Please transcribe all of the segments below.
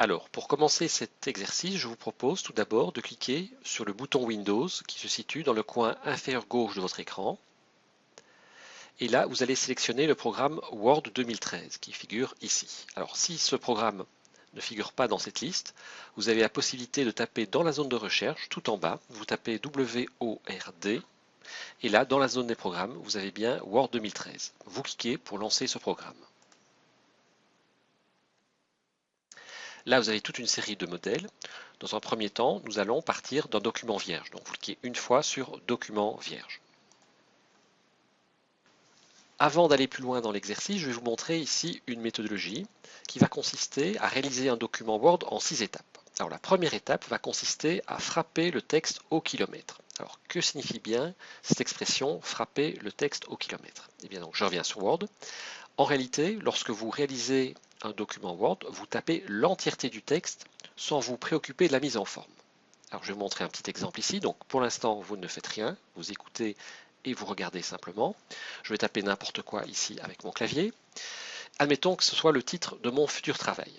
Alors, pour commencer cet exercice, je vous propose tout d'abord de cliquer sur le bouton Windows qui se situe dans le coin inférieur gauche de votre écran. Et là, vous allez sélectionner le programme Word 2013 qui figure ici. Alors, si ce programme ne figure pas dans cette liste, vous avez la possibilité de taper dans la zone de recherche, tout en bas, vous tapez WORD, et là, dans la zone des programmes, vous avez bien Word 2013. Vous cliquez pour lancer ce programme. Là, vous avez toute une série de modèles. Dans un premier temps, nous allons partir d'un document vierge. Donc, vous cliquez une fois sur Document vierge. Avant d'aller plus loin dans l'exercice, je vais vous montrer ici une méthodologie qui va consister à réaliser un document Word en 6 étapes. Alors, la première étape va consister à frapper le texte au kilomètre. Alors, que signifie bien cette expression frapper le texte au kilomètre? Eh bien, donc, je reviens sur Word. En réalité, lorsque vous réalisez un document Word, vous tapez l'entièreté du texte sans vous préoccuper de la mise en forme. Alors, je vais vous montrer un petit exemple ici. Donc, pour l'instant, vous ne faites rien, vous écoutez et vous regardez simplement. Je vais taper n'importe quoi ici avec mon clavier. Admettons que ce soit le titre de mon futur travail.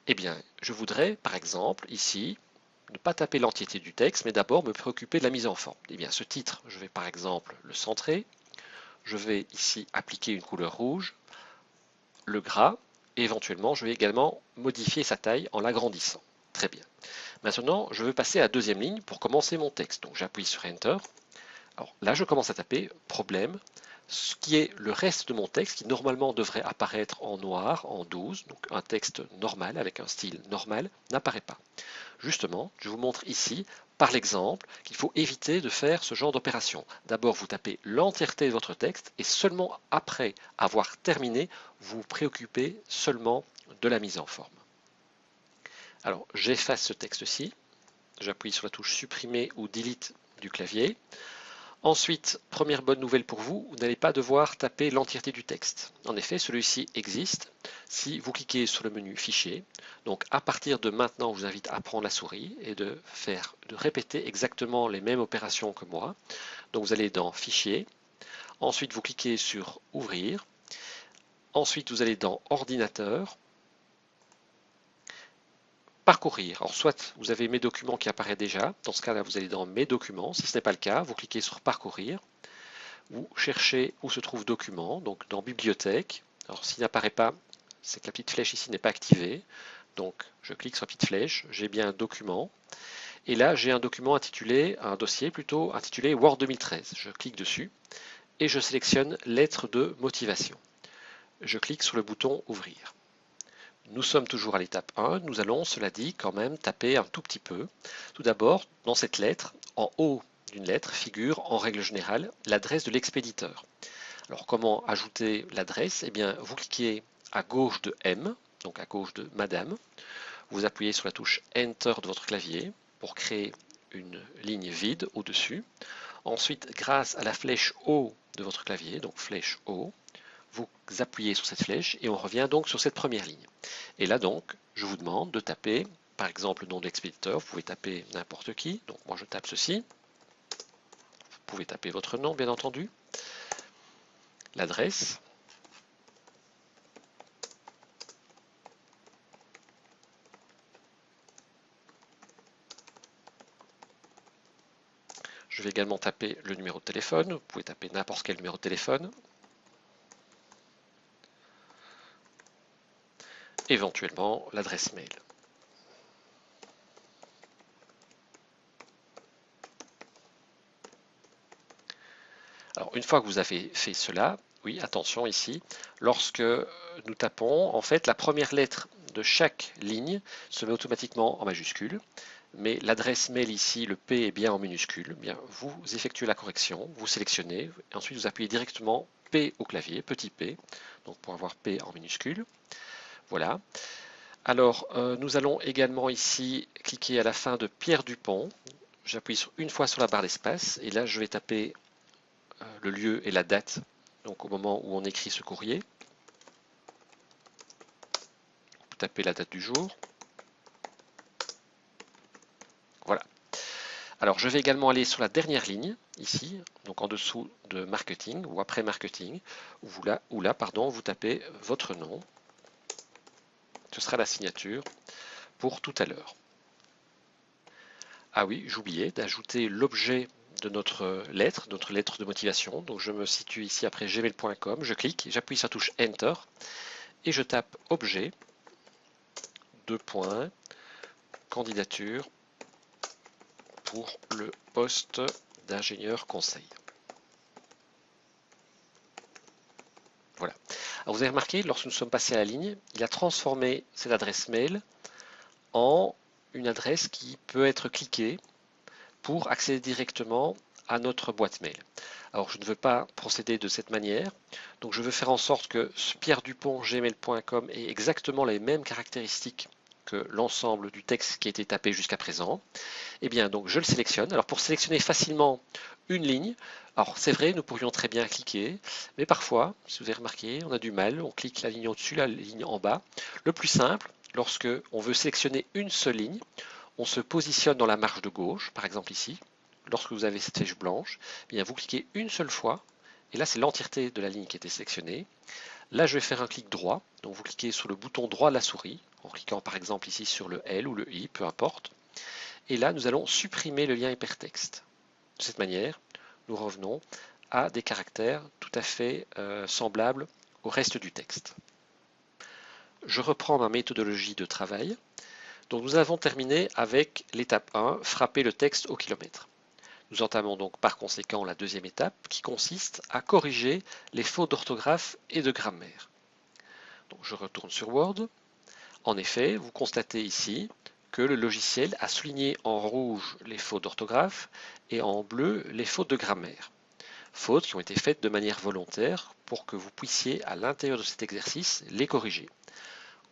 Eh bien, je voudrais, par exemple, ici, ne pas taper l'entièreté du texte, mais d'abord me préoccuper de la mise en forme. Eh bien, ce titre, je vais par exemple le centrer. Je vais ici appliquer une couleur rouge, le gras, et éventuellement, je vais également modifier sa taille en l'agrandissant. Très bien. Maintenant, je veux passer à la deuxième ligne pour commencer mon texte. Donc, j'appuie sur Enter. Alors là, je commence à taper problème, ce qui est le reste de mon texte qui normalement devrait apparaître en noir, en 12, donc un texte normal avec un style normal, n'apparaît pas. Justement, je vous montre ici, par l'exemple, qu'il faut éviter de faire ce genre d'opération. D'abord, vous tapez l'entièreté de votre texte et seulement après avoir terminé, vous vous préoccupez seulement de la mise en forme. Alors, j'efface ce texte-ci. J'appuie sur la touche supprimer ou delete du clavier. Ensuite, première bonne nouvelle pour vous, vous n'allez pas devoir taper l'entièreté du texte. En effet, celui-ci existe si vous cliquez sur le menu Fichier. Donc à partir de maintenant, je vous invite à prendre la souris et de répéter exactement les mêmes opérations que moi. Donc vous allez dans Fichier, ensuite vous cliquez sur Ouvrir, ensuite vous allez dans Ordinateur, Parcourir. Alors soit vous avez Mes documents qui apparaît déjà, dans ce cas-là vous allez dans Mes documents, si ce n'est pas le cas, vous cliquez sur Parcourir. Vous cherchez où se trouve document, donc dans bibliothèque. Alors s'il n'apparaît pas, c'est que la petite flèche ici n'est pas activée. Donc je clique sur la petite flèche, j'ai bien un document. Et là j'ai un document intitulé, un dossier plutôt intitulé Word 2013. Je clique dessus et je sélectionne lettre de motivation. Je clique sur le bouton ouvrir. Nous sommes toujours à l'étape 1, nous allons, cela dit, quand même taper un tout petit peu. Tout d'abord, dans cette lettre, en haut d'une lettre figure en règle générale l'adresse de l'expéditeur. Alors comment ajouter l'adresse? Eh bien, vous cliquez à gauche de M, donc à gauche de Madame. Vous appuyez sur la touche Enter de votre clavier pour créer une ligne vide au-dessus. Ensuite, grâce à la flèche haut de votre clavier, donc flèche haut, vous appuyez sur cette flèche et on revient donc sur cette première ligne. Et là donc, je vous demande de taper, par exemple, le nom de l'expéditeur. Vous pouvez taper n'importe qui. Donc moi je tape ceci. Vous pouvez taper votre nom, bien entendu. L'adresse. Je vais également taper le numéro de téléphone. Vous pouvez taper n'importe quel numéro de téléphone. Éventuellement, l'adresse mail. Alors, une fois que vous avez fait cela, oui, attention ici, lorsque nous tapons, en fait, la première lettre de chaque ligne se met automatiquement en majuscule, mais l'adresse mail ici, le P est bien en minuscule. Bien, vous effectuez la correction, vous sélectionnez, et ensuite vous appuyez directement P au clavier, petit p, donc pour avoir P en minuscule. Voilà. Alors, nous allons également ici cliquer à la fin de Pierre Dupont. J'appuie une fois sur la barre d'espace, et là je vais taper le lieu et la date, donc au moment où on écrit ce courrier. Vous tapez la date du jour. Voilà. Alors je vais également aller sur la dernière ligne, ici, donc en dessous de marketing ou après marketing, où là, pardon, vous tapez votre nom. Ce sera la signature. pour tout à l'heure. Ah oui, j'oubliais d'ajouter l'objet de notre lettre de motivation. Donc je me situe ici après gmail.com, je clique, j'appuie sur la touche Enter et je tape objet, candidature pour le poste d'ingénieur conseil. Voilà. Alors vous avez remarqué, lorsque nous sommes passés à la ligne, il a transformé cette adresse mail en une adresse qui peut être cliquée pour accéder directement à notre boîte mail. Alors je ne veux pas procéder de cette manière, donc je veux faire en sorte que pierredupont@gmail.com ait exactement les mêmes caractéristiques que l'ensemble du texte qui a été tapé jusqu'à présent. Et bien donc je le sélectionne. Alors pour sélectionner facilement une ligne, alors c'est vrai, nous pourrions très bien cliquer, mais parfois, si vous avez remarqué, on a du mal, on clique la ligne au-dessus, la ligne en bas. Le plus simple, lorsque on veut sélectionner une seule ligne, on se positionne dans la marge de gauche, par exemple ici. Lorsque vous avez cette flèche blanche, eh bien vous cliquez une seule fois, et là c'est l'entièreté de la ligne qui a été sélectionnée. Là je vais faire un clic droit, donc vous cliquez sur le bouton droit de la souris, en cliquant par exemple ici sur le L ou le I, peu importe. Et là nous allons supprimer le lien hypertexte. De cette manière, nous revenons à des caractères tout à fait semblables au reste du texte. Je reprends ma méthodologie de travail. Donc nous avons terminé avec l'étape 1, frapper le texte au kilomètre. Nous entamons donc par conséquent la deuxième étape qui consiste à corriger les fautes d'orthographe et de grammaire. Donc je retourne sur Word. En effet, vous constatez ici que le logiciel a souligné en rouge les fautes d'orthographe et en bleu les fautes de grammaire. Fautes qui ont été faites de manière volontaire pour que vous puissiez à l'intérieur de cet exercice les corriger.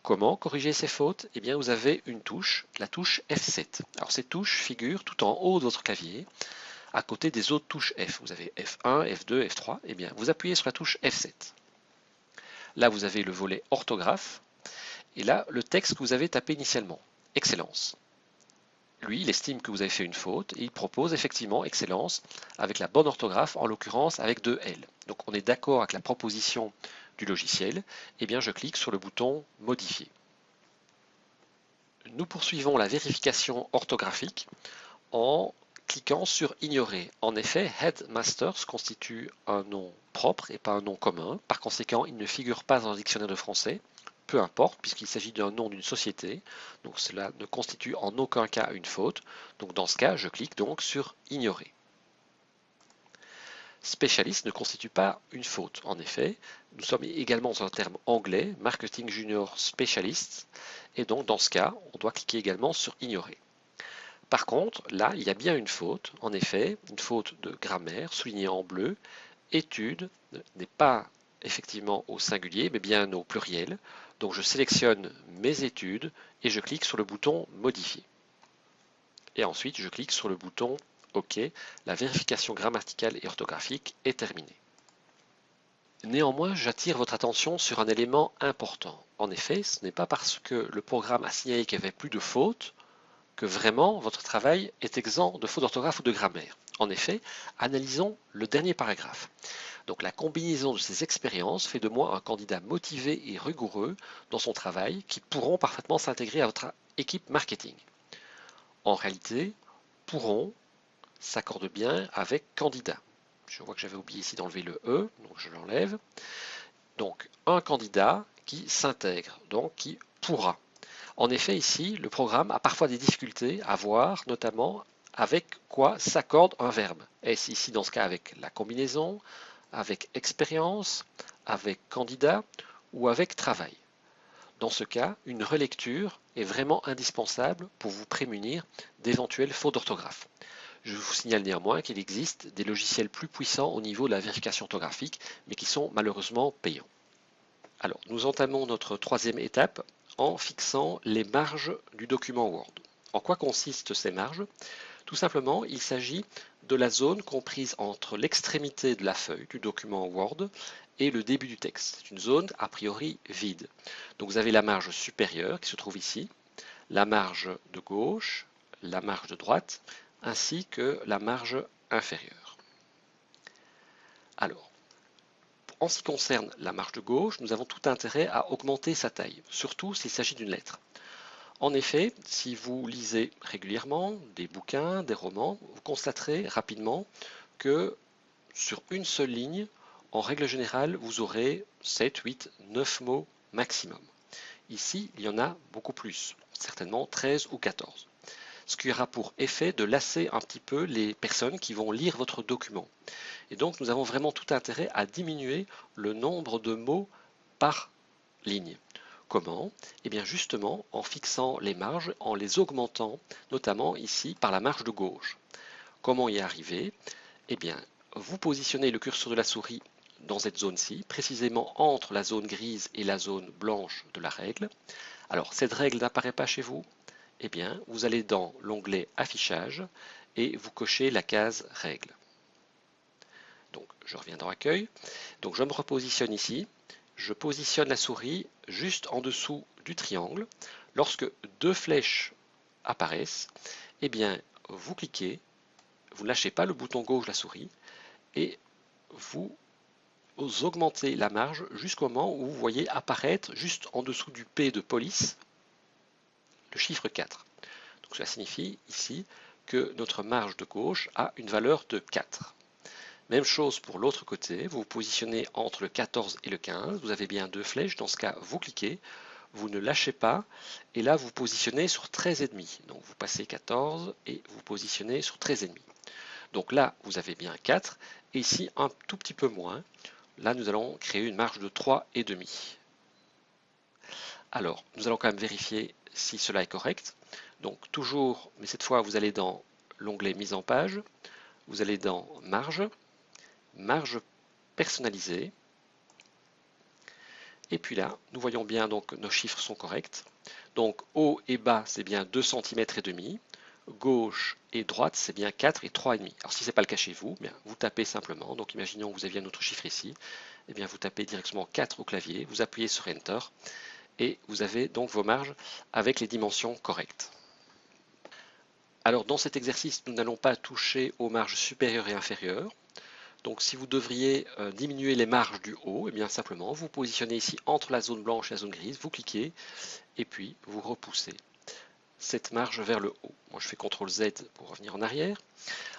Comment corriger ces fautes? Eh bien, vous avez une touche, la touche F7. Alors, cette touche figure tout en haut de votre clavier, à côté des autres touches F. Vous avez F1, F2, F3. Eh bien, vous appuyez sur la touche F7. Là, vous avez le volet orthographe. Et là, le texte que vous avez tapé initialement. Excellence. Lui, il estime que vous avez fait une faute et il propose effectivement Excellence avec la bonne orthographe, en l'occurrence avec 2 L. Donc, on est d'accord avec la proposition du logiciel. Eh bien, je clique sur le bouton Modifier. Nous poursuivons la vérification orthographique en cliquant sur Ignorer. En effet, Headmasters constitue un nom propre et pas un nom commun. Par conséquent, il ne figure pas dans le dictionnaire de français. Peu importe, puisqu'il s'agit d'un nom d'une société. Donc cela ne constitue en aucun cas une faute. Donc dans ce cas, je clique donc sur Ignorer. Spécialiste ne constitue pas une faute. En effet, nous sommes également dans un terme anglais, Marketing Junior Specialist, et donc dans ce cas, on doit cliquer également sur Ignorer. Par contre, là, il y a bien une faute, en effet, une faute de grammaire, soulignée en bleu. Étude n'est pas effectivement au singulier, mais bien au pluriel. Donc je sélectionne mes études et je clique sur le bouton Modifier. Et ensuite, je clique sur le bouton OK. La vérification grammaticale et orthographique est terminée. Néanmoins, j'attire votre attention sur un élément important. En effet, ce n'est pas parce que le programme a signalé qu'il n'y avait plus de fautes que vraiment votre travail est exempt de fautes d'orthographe ou de grammaire. En effet, analysons le dernier paragraphe. Donc la combinaison de ces expériences fait de moi un candidat motivé et rigoureux dans son travail qui pourront parfaitement s'intégrer à votre équipe marketing. En réalité, pourront s'accorde bien avec candidat. Je vois que j'avais oublié ici d'enlever le E, donc je l'enlève. Donc un candidat qui s'intègre, donc qui pourra. En effet, ici, le programme a parfois des difficultés à voir, notamment avec quoi s'accorde un verbe. Est-ce ici, dans ce cas, avec la combinaison, avec expérience, avec candidat ou avec travail? Dans ce cas, une relecture est vraiment indispensable pour vous prémunir d'éventuelles fautes d'orthographe. Je vous signale néanmoins qu'il existe des logiciels plus puissants au niveau de la vérification orthographique, mais qui sont malheureusement payants. Alors, nous entamons notre troisième étape en fixant les marges du document Word. En quoi consistent ces marges? Tout simplement, il s'agit de la zone comprise entre l'extrémité de la feuille du document Word et le début du texte. C'est une zone a priori vide. Donc vous avez la marge supérieure qui se trouve ici, la marge de gauche, la marge de droite, ainsi que la marge inférieure. Alors, en ce qui concerne la marge de gauche, nous avons tout intérêt à augmenter sa taille, surtout s'il s'agit d'une lettre. En effet, si vous lisez régulièrement des bouquins, des romans, vous constaterez rapidement que sur une seule ligne, en règle générale, vous aurez 7, 8, 9 mots maximum. Ici, il y en a beaucoup plus, certainement 13 ou 14. Ce qui aura pour effet de lasser un petit peu les personnes qui vont lire votre document. Et donc, nous avons vraiment tout intérêt à diminuer le nombre de mots par ligne. Comment? Eh bien justement en fixant les marges, en les augmentant, notamment ici par la marge de gauche. Comment y arriver? Eh bien, vous positionnez le curseur de la souris dans cette zone-ci, précisément entre la zone grise et la zone blanche de la règle. Alors, cette règle n'apparaît pas chez vous? Eh bien, vous allez dans l'onglet Affichage et vous cochez la case Règle. Donc, je reviens dans Accueil. Donc, je me repositionne ici. Je positionne la souris juste en dessous du triangle. Lorsque deux flèches apparaissent, eh bien, vous cliquez, vous ne lâchez pas le bouton gauche de la souris et vous augmentez la marge jusqu'au moment où vous voyez apparaître juste en dessous du P de police le chiffre 4. Donc cela signifie ici que notre marge de gauche a une valeur de 4. Même chose pour l'autre côté, vous vous positionnez entre le 14 et le 15, vous avez bien deux flèches, dans ce cas vous cliquez, vous ne lâchez pas, et là vous positionnez sur 13,5. Donc vous passez 14 et vous positionnez sur 13,5. Donc là vous avez bien 4, et ici un tout petit peu moins. Là nous allons créer une marge de 3,5. Alors nous allons quand même vérifier si cela est correct. Donc toujours, mais cette fois vous allez dans l'onglet mise en page, vous allez dans marge, marge personnalisée. Et puis là, nous voyons bien donc nos chiffres sont corrects. Donc haut et bas, c'est bien 2 cm et demi. Gauche et droite, c'est bien 4 et 3,5. Alors si ce n'est pas le cas chez vous, bien, vous tapez simplement. Donc imaginons que vous aviez un autre chiffre ici. Et bien vous tapez directement 4 au clavier, vous appuyez sur Enter et vous avez donc vos marges avec les dimensions correctes. Alors dans cet exercice, nous n'allons pas toucher aux marges supérieures et inférieures. Donc si vous devriez diminuer les marges du haut, et bien simplement vous positionnez ici entre la zone blanche et la zone grise, vous cliquez et puis vous repoussez cette marge vers le haut. Moi je fais CTRL Z pour revenir en arrière.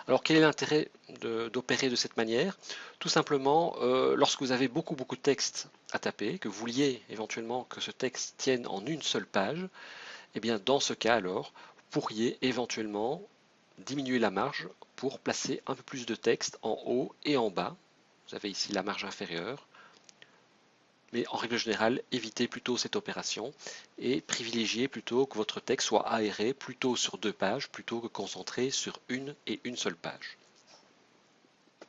Alors quel est l'intérêt d'opérer de cette manière? Tout simplement, lorsque vous avez beaucoup de texte à taper, que vous vouliez éventuellement que ce texte tienne en une seule page, et bien dans ce cas alors, vous pourriez éventuellement diminuer la marge pour placer un peu plus de texte en haut et en bas. Vous avez ici la marge inférieure. Mais en règle générale, évitez plutôt cette opération et privilégiez plutôt que votre texte soit aéré plutôt sur deux pages plutôt que concentré sur une et une seule page.